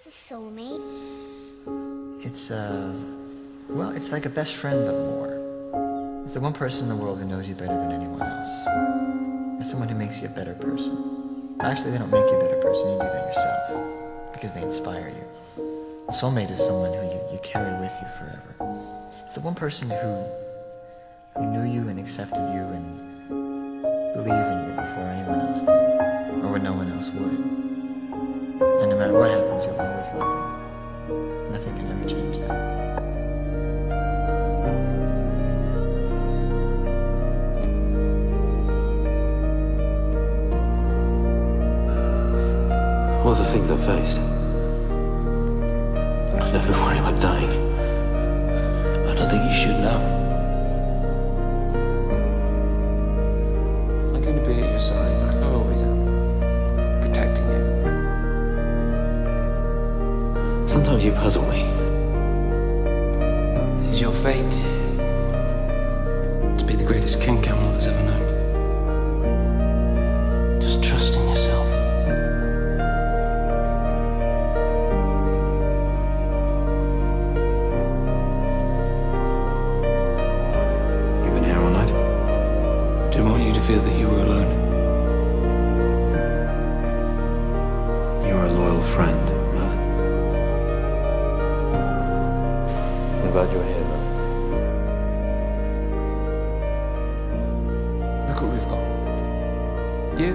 a soulmate? Well, it's like a best friend, but more. It's the one person in the world who knows you better than anyone else. It's someone who makes you a better person. Actually, they don't make you a better person, you do that yourself, because they inspire you. A soulmate is someone who you carry with you forever. It's the one person who knew you and accepted you and believed in you before anyone else did, or when no one else would. And no matter what happens, you'll always love them. Nothing can ever change that. All the things I've faced. I've never been worried about dying. I don't think you should know. I'm going to be at your side, like I always am. Protecting you. Sometimes you puzzle me. Is your fate to be the greatest king Camelot has ever known? Just trust in yourself. Didn't want you to feel that you were alone. You're a loyal friend, Merlin. I'm glad you're here, Merlin. Look what we've got. You